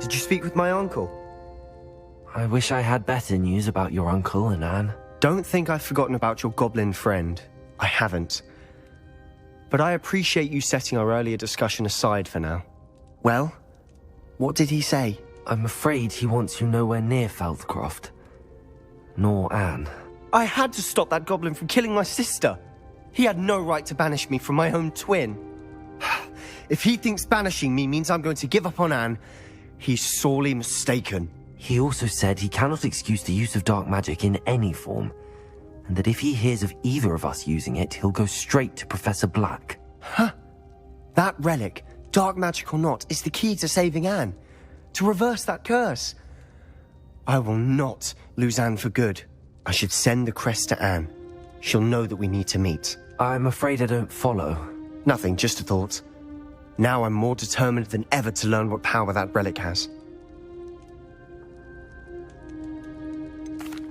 Did you speak with my uncle? I wish I had better news about your uncle and Anne. Don't think I've forgotten about your goblin friend. I haven't. But I appreciate you setting our earlier discussion aside for now. Well, what did he say? I'm afraid he wants you nowhere near Feldcroft. Nor Anne. I had to stop that goblin from killing my sister. He had no right to banish me from my own twin. If he thinks banishing me means I'm going to give up on Anne, he's sorely mistaken. He also said he cannot excuse the use of dark magic in any form, and that if he hears of either of us using it, he'll go straight to Professor Black. Huh? That relic, dark magic or not, is the key to saving Anne. To reverse that curse. I will not lose Anne for good. I should send the crest to Anne. She'll know that we need to meet. I'm afraid I don't follow. Nothing, just a thought. Now I'm more determined than ever to learn what power that relic has.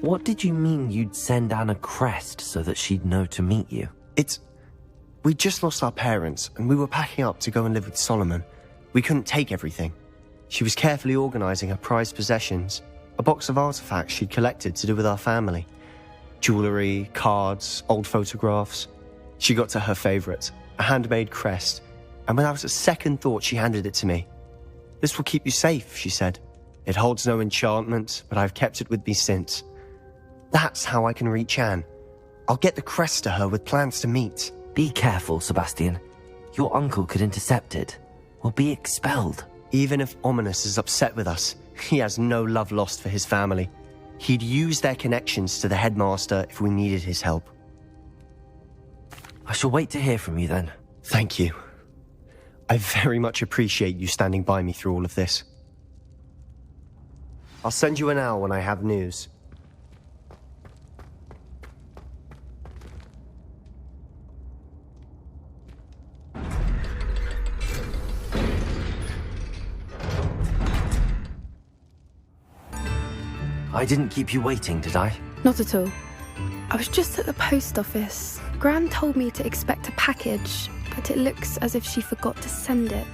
What did you mean you'd send Anne a crest so that she'd know to meet you? We just lost our parents, and we were packing up to go and live with Solomon. We couldn't take everything. She was carefully organizing her prized possessions, a box of artifacts she'd collected to do with our family. Jewelry, cards, old photographs. She got to her favorite, a handmade crest, and without a second thought she handed it to me. This will keep you safe, she said. It holds no enchantment, but I've kept it with me since. That's how I can reach Anne. I'll get the crest to her with plans to meet. Be careful, Sebastian. Your uncle could intercept it, or be expelled. Even if Ominous is upset with us, he has no love lost for his family. He'd use their connections to the headmaster if we needed his help. I shall wait to hear from you then. Thank you. I very much appreciate you standing by me through all of this. I'll send you an owl when I have news. I didn't keep you waiting, did I? Not at all. I was just at the post office. Gran told me to expect a package, but it looks as if she forgot to send it.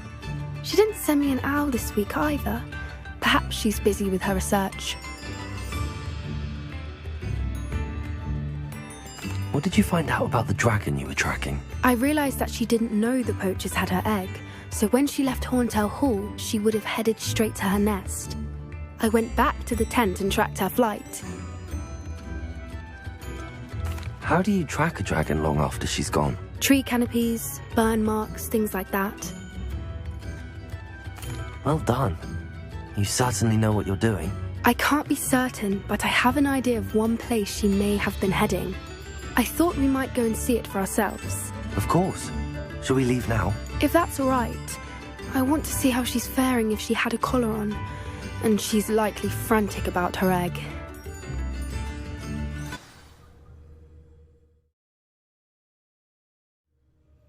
She didn't send me an owl this week either. Perhaps she's busy with her research. What did you find out about the dragon you were tracking? I realised that she didn't know the poachers had her egg, so when she left Horntail Hall, she would have headed straight to her nest. I went back to the tent and tracked her flight. How do you track a dragon long after she's gone? Tree canopies, burn marks, things like that. Well done. You certainly know what you're doing. I can't be certain, but I have an idea of one place she may have been heading. I thought we might go and see it for ourselves. Of course. Shall we leave now? If that's all right. I want to see how she's faring if she had a collar on. And she's likely frantic about her egg.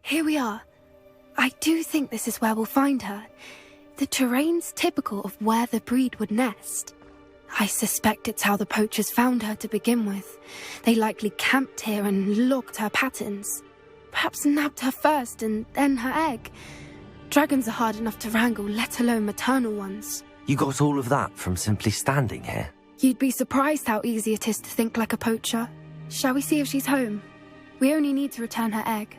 Here we are. I do think this is where we'll find her. The terrain's typical of where the breed would nest. I suspect it's how the poachers found her to begin with. They likely camped here and logged her patterns. Perhaps nabbed her first and then her egg. Dragons are hard enough to wrangle, let alone maternal ones. You got all of that from simply standing here? You'd be surprised how easy it is to think like a poacher. Shall we see if she's home? We only need to return her egg.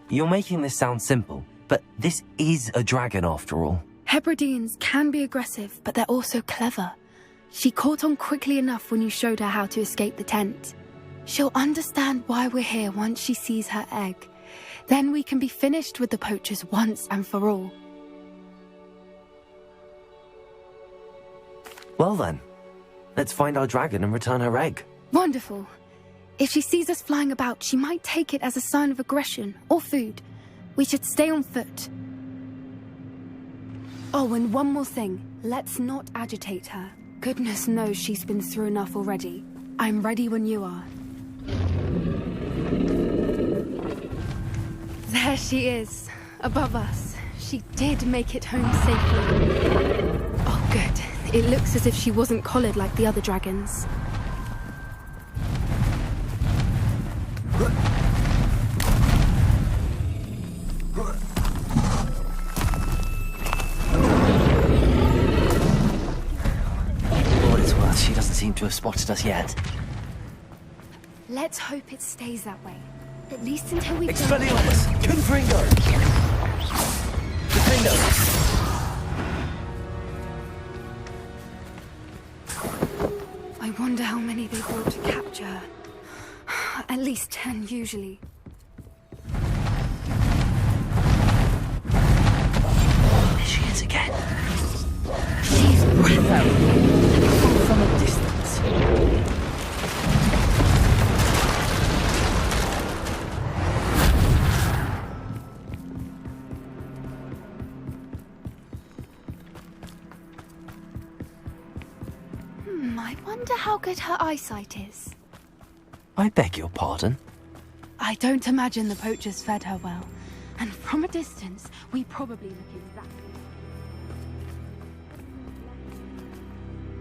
You're making this sound simple, but this is a dragon after all. Hebrideans can be aggressive, but they're also clever. She caught on quickly enough when you showed her how to escape the tent. She'll understand why we're here once she sees her egg. Then we can be finished with the poachers once and for all. Well then, let's find our dragon and return her egg. Wonderful. If she sees us flying about, she might take it as a sign of aggression or food. We should stay on foot. Oh, and one more thing. Let's not agitate her. Goodness knows she's been through enough already. I'm ready when you are. There she is, above us. She did make it home safely. Oh, good. It looks as if she wasn't collared like the other dragons. to have spotted us yet. Let's hope it stays that way. At least until we Expelliarmus! Confringo! Defendo! I wonder how many they brought to capture. At least 10 usually. There she is again. She's breathtaking. From a distance. I wonder how good her eyesight is. I beg your pardon? I don't imagine the poachers fed her well. And from a distance, we probably look exactly...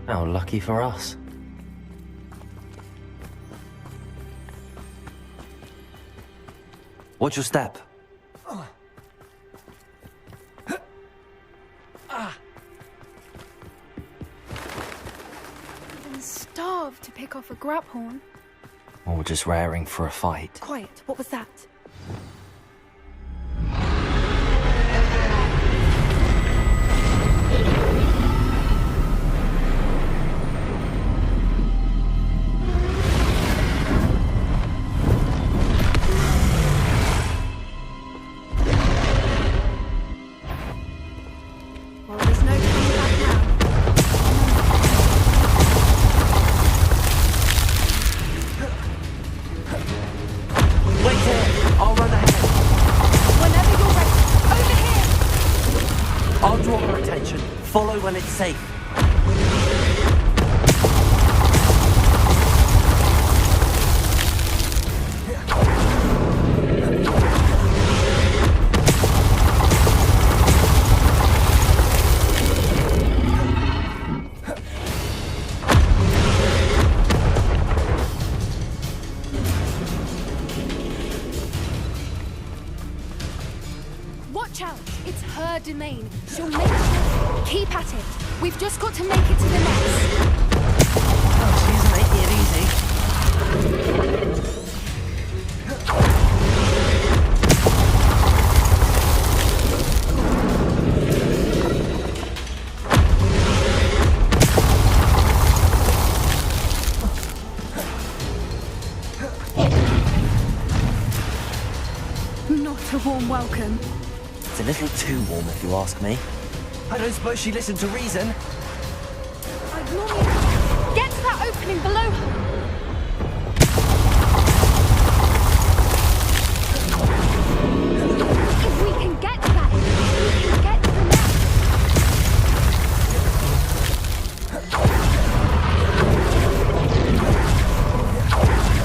How lucky for us. Watch your step. And starved to pick off a graphorn. Or just raring for a fight. Quiet, what was that? Well, there's no coming back now. Wait here! I'll run ahead. Whenever you're ready. Over here! I'll draw her attention. Follow when it's safe. Watch out! It's her domain. She'll make it. Keep at it. We've just got to make it to the nest. Oh, she's making it easy. Not a warm welcome. It's a little too warm if you ask me. I don't suppose she listened to reason. Ignore me. Get to that opening below her. If we can get to that, we can get to the nest.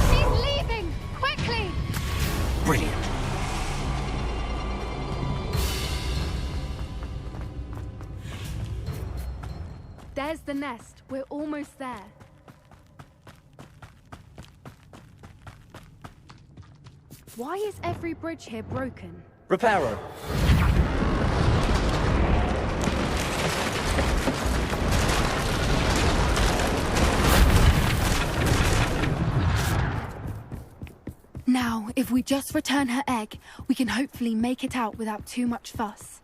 She's leaving! Quickly! Brilliant. There's the nest. We're almost there. Why is every bridge here broken? Reparo. Now, if we just return her egg, we can hopefully make it out without too much fuss.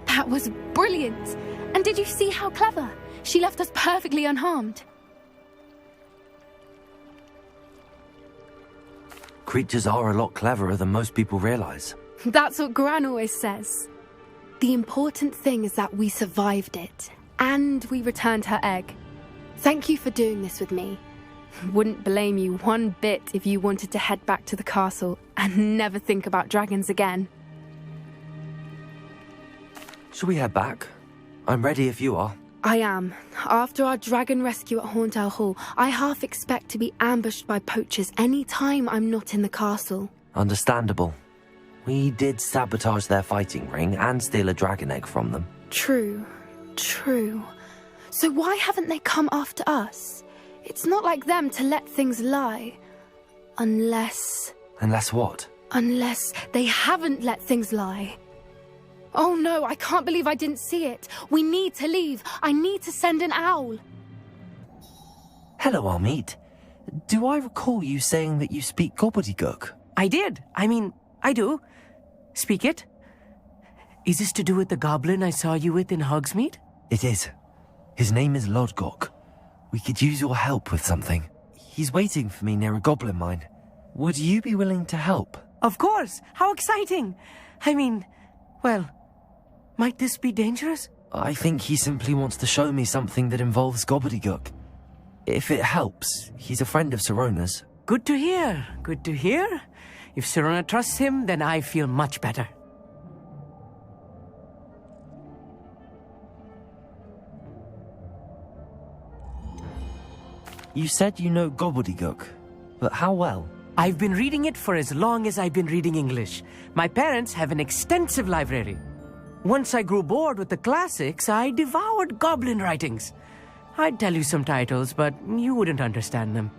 That was brilliant! And did you see how clever? She left us perfectly unharmed. Creatures are a lot cleverer than most people realize. That's what Gran always says. The important thing is that we survived it, and we returned her egg. Thank you for doing this with me. Wouldn't blame you one bit if you wanted to head back to the castle and never think about dragons again. Shall we head back? I'm ready if you are. I am. After our dragon rescue at Hauntel Hall, I half expect to be ambushed by poachers any time I'm not in the castle. Understandable. We did sabotage their fighting ring and steal a dragon egg from them. True. So why haven't they come after us? It's not like them to let things lie. Unless... Unless what? Unless they haven't let things lie. Oh no, I can't believe I didn't see it. We need to leave. I need to send an owl. Hello, Hogsmeade. Do I recall you saying that you speak gobbledygook? I did. I do. Speak it. Is this to do with the goblin I saw you with in Hogsmeade? It is. His name is Lodgok. We could use your help with something. He's waiting for me near a goblin mine. Would you be willing to help? Of course. How exciting. Well, might this be dangerous? I think he simply wants to show me something that involves gobbledygook. If it helps, he's a friend of Sirona's. Good to hear. If Sirona trusts him, then I feel much better. You said you know gobbledygook, but how well? I've been reading it for as long as I've been reading English. My parents have an extensive library. Once I grew bored with the classics, I devoured goblin writings. I'd tell you some titles, but you wouldn't understand them.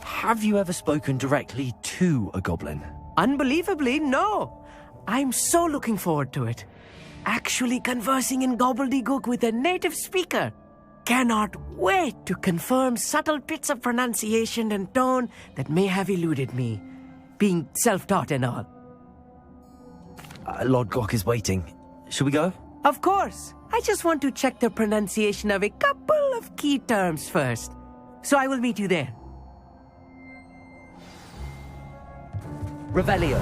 Have you ever spoken directly to a goblin? Unbelievably, no. I'm so looking forward to it. Actually conversing in gobbledygook with a native speaker. Cannot wait to confirm subtle bits of pronunciation and tone that may have eluded me, being self-taught and all. Lodgok is waiting. Shall we go? Of course. I just want to check the pronunciation of a couple of key terms first. So I will meet you there. Revelio.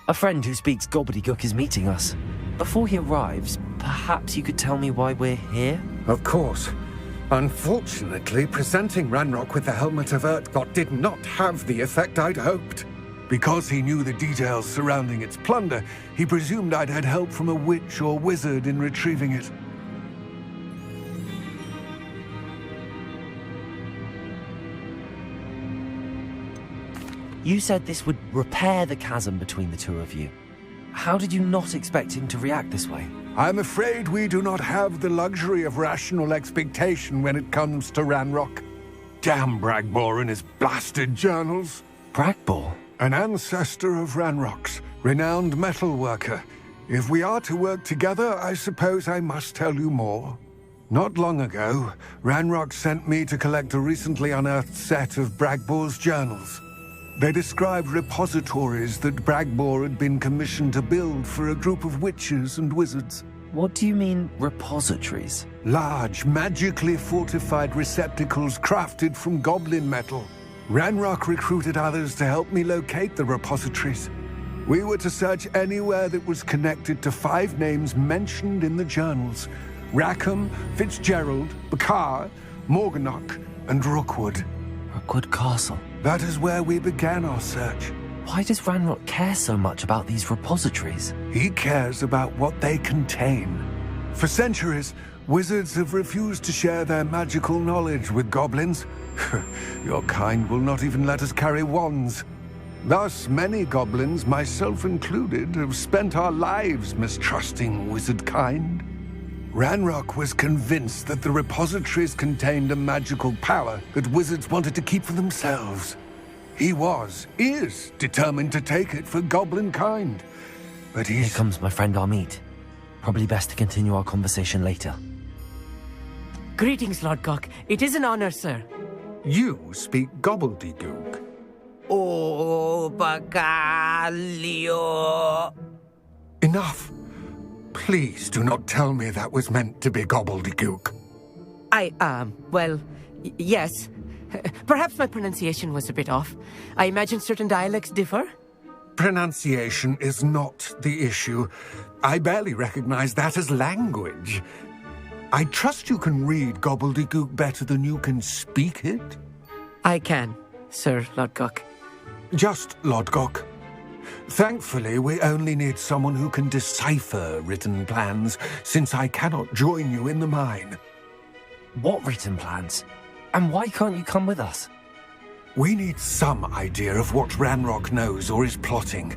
A friend who speaks gobbledygook is meeting us. Before he arrives, perhaps you could tell me why we're here? Of course. Unfortunately, presenting Ranrock with the Helmet of Urtkot did not have the effect I'd hoped. Because he knew the details surrounding its plunder, he presumed I'd had help from a witch or wizard in retrieving it. You said this would repair the chasm between the two of you. How did you not expect him to react this way? I'm afraid we do not have the luxury of rational expectation when it comes to Ranrock. Damn Bragbor and his blasted journals. Bragbor? An ancestor of Ranrock's, renowned metalworker. If we are to work together, I suppose I must tell you more. Not long ago, Ranrock sent me to collect a recently unearthed set of Bragbor's journals. They described repositories that Bragbor had been commissioned to build for a group of witches and wizards. What do you mean, repositories? Large, magically fortified receptacles crafted from goblin metal. Ranrock recruited others to help me locate the repositories. We were to search anywhere that was connected to 5 names mentioned in the journals: Rackham, Fitzgerald, Bakar, Morganach, and Rookwood. Rookwood Castle. That is where we began our search. Why does Ranrock care so much about these repositories? He cares about what they contain. For centuries, wizards have refused to share their magical knowledge with goblins. Your kind will not even let us carry wands. Thus, many goblins, myself included, have spent our lives mistrusting wizard kind. Ranrock was convinced that the repositories contained a magical power that wizards wanted to keep for themselves. He is determined to take it for goblin kind. But Here comes my friend Hogsmeade. Probably best to continue our conversation later. Greetings, Lodgok. It is an honor, sir. You speak gobbledygook. Oh, Bagalio. Enough! Please do not tell me that was meant to be gobbledygook. Yes. Perhaps my pronunciation was a bit off. I imagine certain dialects differ. Pronunciation is not the issue. I barely recognize that as language. I trust you can read gobbledygook better than you can speak it? I can, Sir Lodgok. Just Lodgok. Thankfully, we only need someone who can decipher written plans, since I cannot join you in the mine. What written plans? And why can't you come with us? We need some idea of what Ranrock knows or is plotting.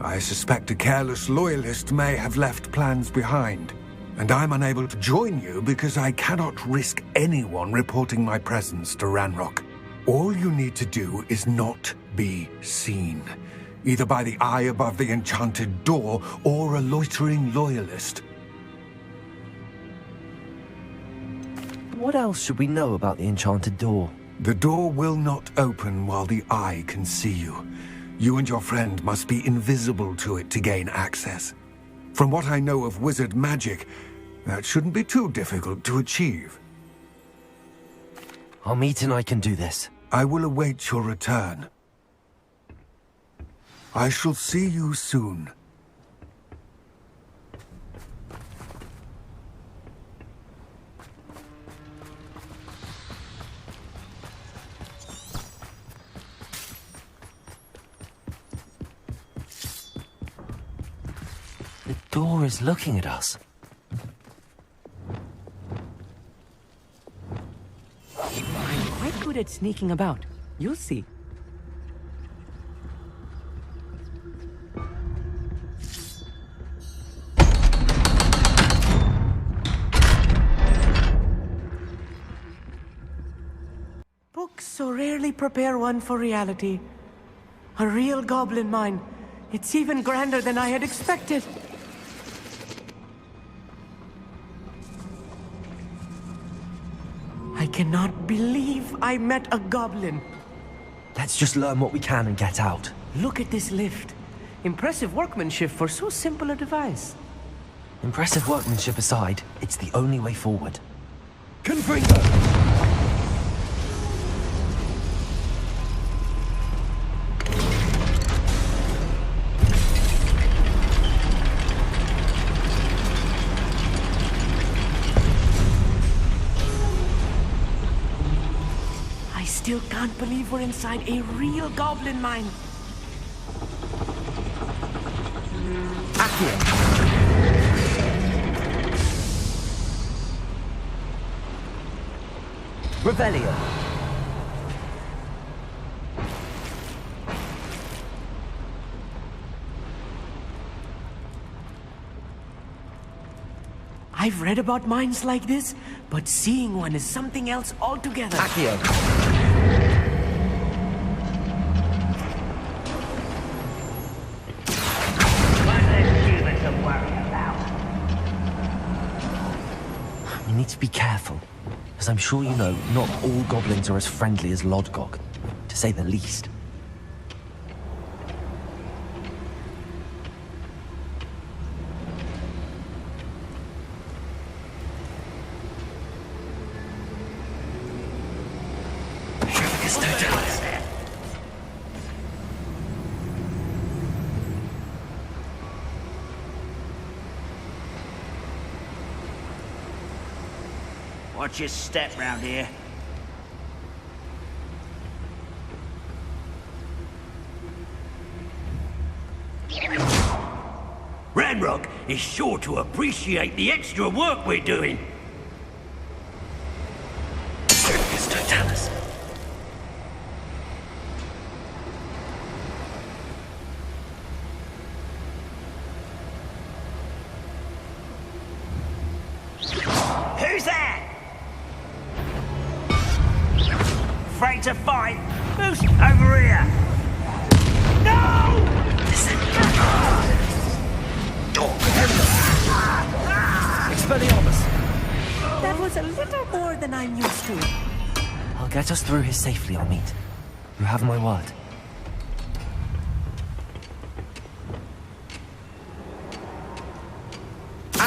I suspect a careless loyalist may have left plans behind. And I'm unable to join you because I cannot risk anyone reporting my presence to Ranrock. All you need to do is not be seen, either by the eye above the enchanted door or a loitering loyalist. What else should we know about the enchanted door? The door will not open while the eye can see you. You and your friend must be invisible to it to gain access. From what I know of wizard magic, that shouldn't be too difficult to achieve. Hogsmeade and I can do this. I will await your return. I shall see you soon. The door is looking at us. I'm quite good at sneaking about. You'll see. Books so rarely prepare one for reality. A real goblin mine. It's even grander than I had expected. I cannot believe I met a goblin. Let's just learn what we can and get out. Look at this lift. Impressive workmanship for so simple a device. Impressive workmanship aside, it's the only way forward. Confringo! I still can't believe we're inside a real goblin mine. Accio! Revelio! I've read about mines like this, but seeing one is something else altogether. Accio! You need to be careful, as I'm sure you know, not all goblins are as friendly as Lodgok, to say the least. Watch your step round here. Ranrock is sure to appreciate the extra work we're doing. Circus Totalis. Who's that? Afraid to fight? Who's over here? No! Expelliarmus! That was a little more than I'm used to. I'll get us through here safely, Hogsmeade. You have my word.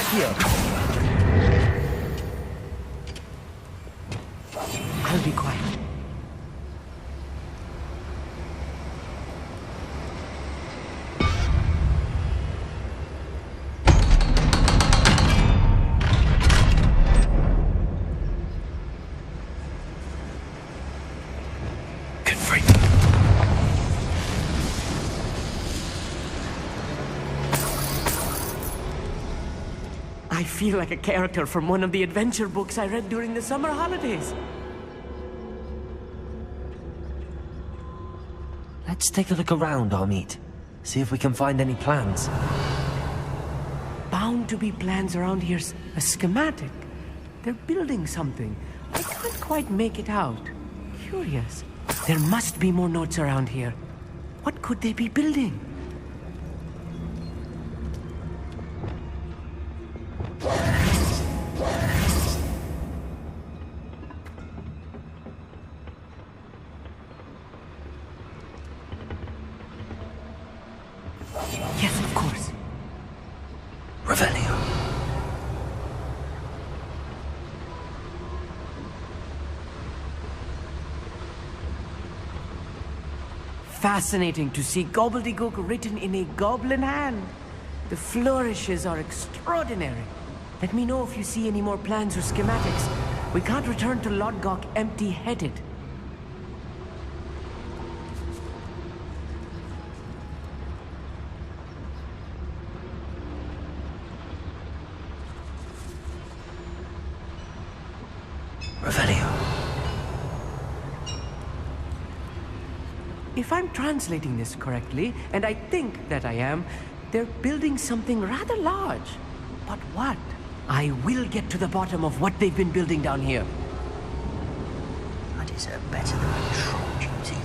here. I'll be quiet. I feel like a character from one of the adventure books I read during the summer holidays. Let's take a look around, Hogsmeade. See if we can find any plans. Bound to be plans around here. A schematic. They're building something. I can't quite make it out. Curious. There must be more notes around here. What could they be building? Yes, of course. Revelio. Fascinating to see gobbledygook written in a goblin hand. The flourishes are extraordinary. Let me know if you see any more plans or schematics. We can't return to Lodgok empty-headed. Revelio. If I'm translating this correctly, and I think that I am, they're building something rather large. But what? I will get to the bottom of what they've been building down here. I deserve better than a troll duty.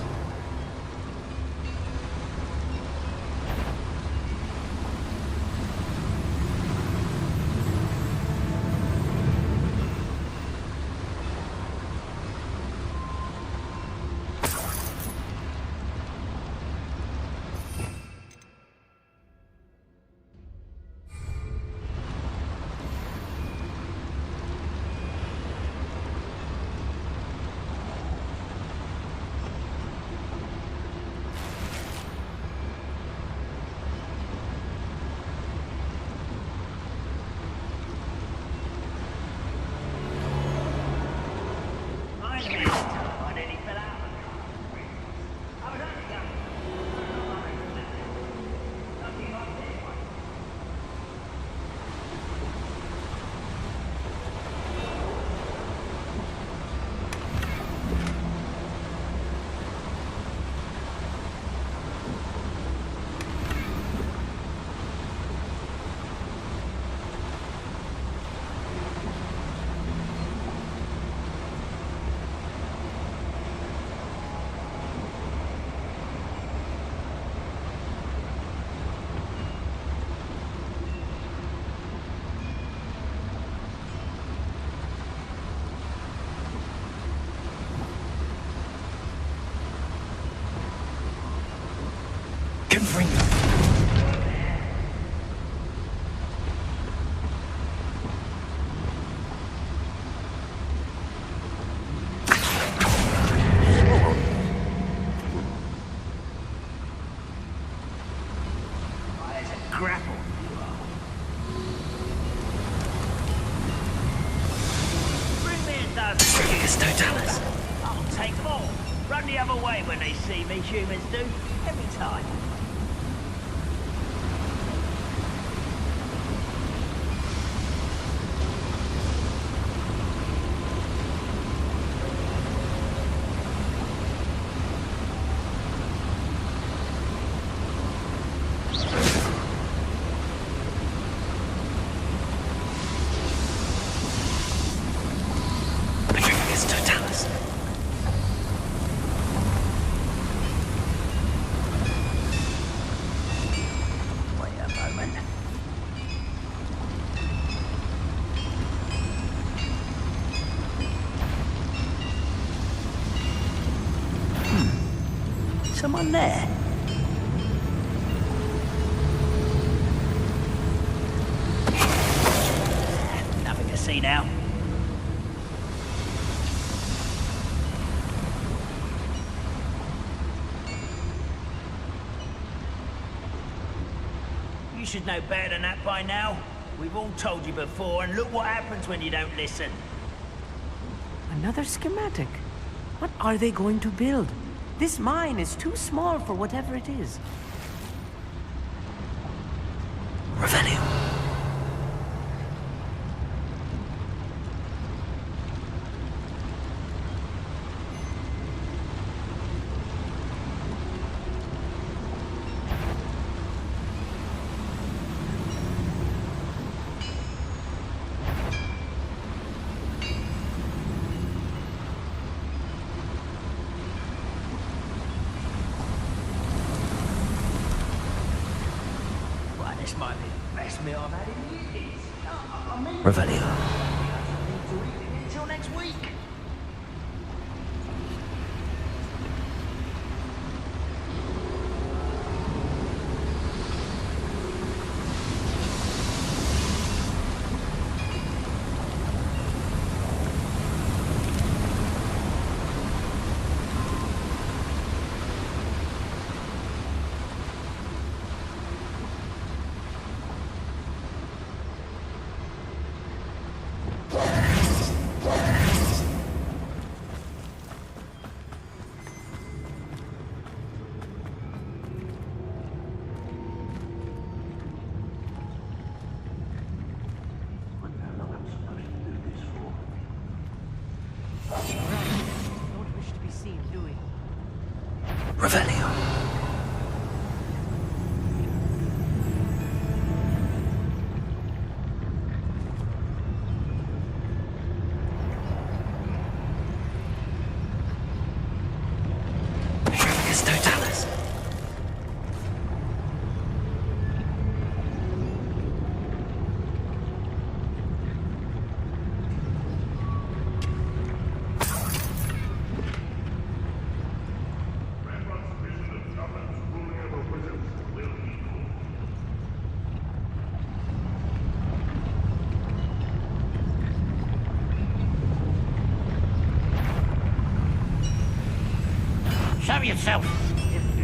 Grapple. Bring me a dozen. It's Totalis. I'll take more. Run the other way when they see me, humans do. Every time. It's Totalis. Wait a moment. Someone there? see now. You should know better than that by now. We've all told you before, and look what happens when you don't listen. Another schematic. What are they going to build? This mine is too small for whatever it is. Revelio. This might be the best meal I've had in years. Revelio. Until next week. Don't wish to be seen, do we? Revelio. Totalis. Show yourself,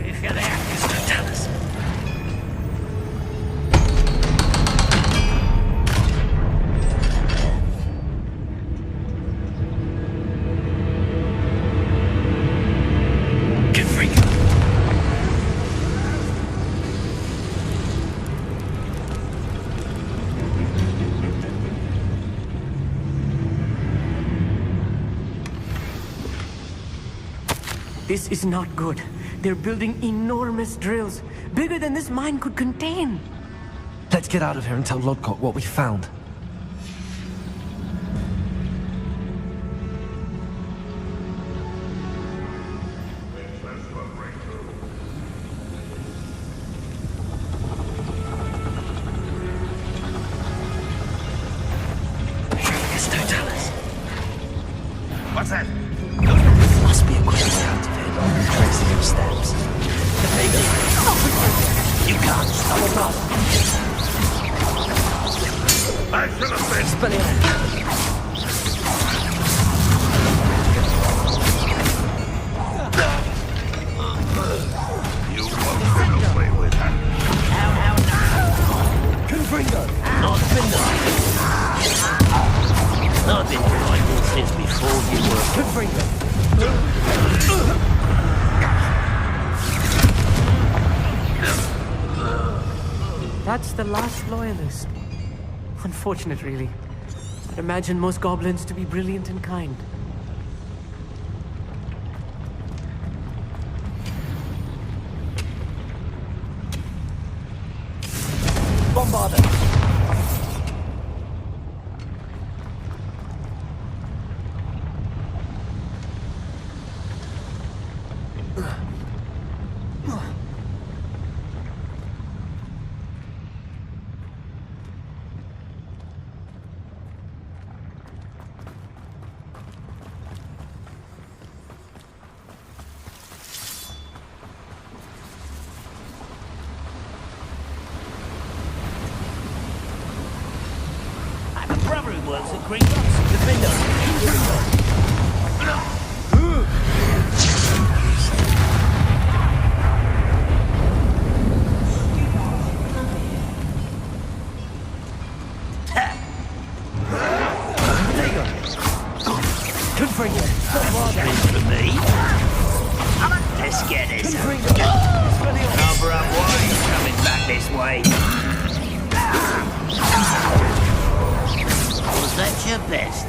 if you're there. Totalis. Get free. This is not good. They're building enormous drills, bigger than this mine could contain. Let's get out of here and tell Lodcock what we found. What's that? Must be a quick way out of here. Tracing your steps. You can't stop us. I should have said. You won't get away with that. How now? Confringo! Not been I've been fighting since before you were. Confringo! That's the last loyalist. Unfortunate, really. I'd imagine most goblins to be brilliant and kind. Bombarder! I have a brother who works Gringotts and Gringotts. Defend us. Good for you. For me? Let's get this. Cover up while he's coming back this way. Was that your best?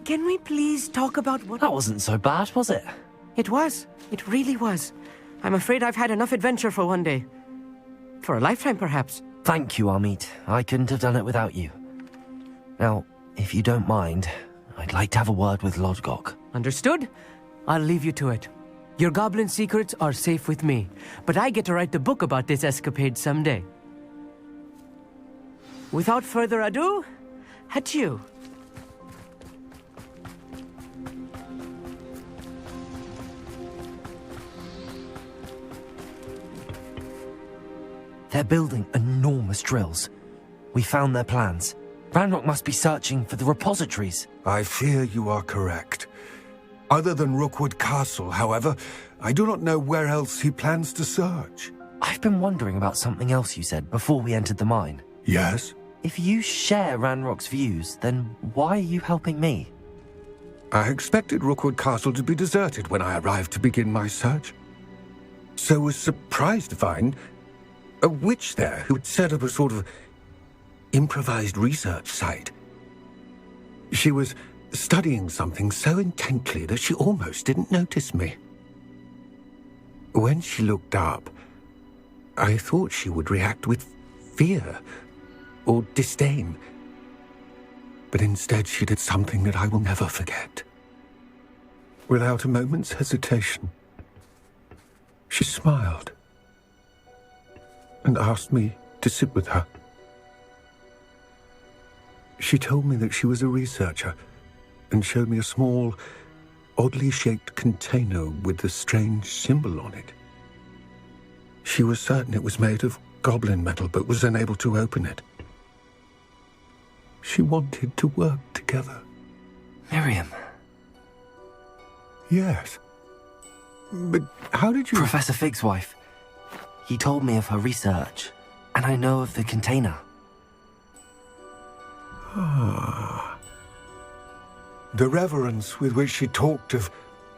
Can we please talk about what... That wasn't so bad, was it? It was. It really was. I'm afraid I've had enough adventure for one day. For a lifetime, perhaps. Thank you, Amit. I couldn't have done it without you. Now, if you don't mind, I'd like to have a word with Lodgok. Understood? I'll leave you to it. Your goblin secrets are safe with me, but I get to write the book about this escapade someday. Without further ado, adieu. They're building enormous drills. We found their plans. Ranrock must be searching for the repositories. I fear you are correct. Other than Rookwood Castle, however, I do not know where else he plans to search. I've been wondering about something else you said before we entered the mine. Yes? If you share Ranrock's views, then why are you helping me? I expected Rookwood Castle to be deserted when I arrived to begin my search. So was surprised to find a witch there who had set up a sort of improvised research site. She was studying something so intently that she almost didn't notice me. When she looked up, I thought she would react with fear or disdain. But instead she did something that I will never forget. Without a moment's hesitation, she smiled and asked me to sit with her. She told me that she was a researcher and showed me a small, oddly shaped container with a strange symbol on it. She was certain it was made of goblin metal, but was unable to open it. She wanted to work together. Miriam. Yes. But how did you... Professor Fig's wife. He told me of her research, and I know of the container. Ah. The reverence with which she talked of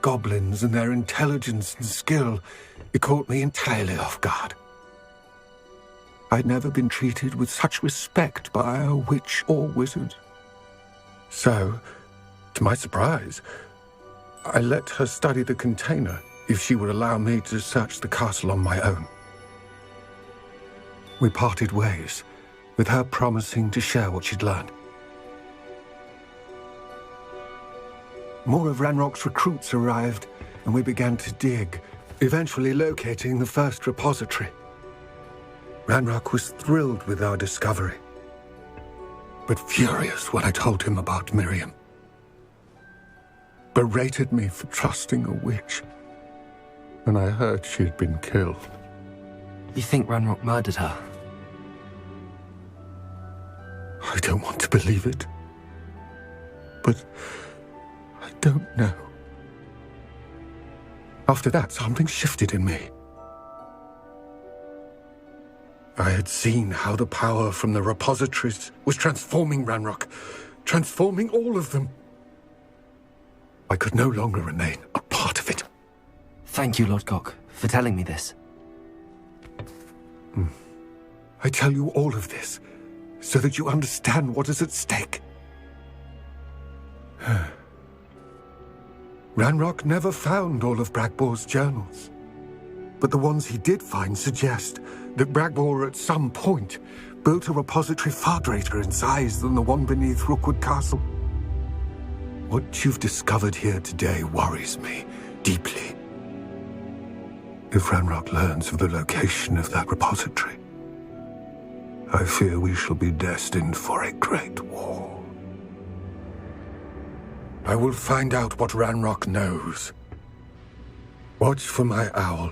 goblins and their intelligence and skill, it caught me entirely off guard. I'd never been treated with such respect by a witch or wizard. So, to my surprise, I let her study the container if she would allow me to search the castle on my own. We parted ways, with her promising to share what she'd learned. More of Ranrock's recruits arrived, and we began to dig, eventually locating the first repository. Ranrock was thrilled with our discovery, but furious when I told him about Miriam. Berated me for trusting a witch when I heard she had been killed. You think Ranrock murdered her? I don't want to believe it, but I don't know. After that, something shifted in me. I had seen how the power from the repositories was transforming Ranrock, transforming all of them. I could no longer remain a part of it. Thank you, Lord Gok, for telling me this. I tell you all of this so that you understand what is at stake. Ranrock never found all of Bragbor's journals, but the ones he did find suggest that Bragbor at some point built a repository far greater in size than the one beneath Rookwood Castle. What you've discovered here today worries me deeply. If Ranrock learns of the location of that repository, I fear we shall be destined for a great war. I will find out what Ranrock knows. Watch for my owl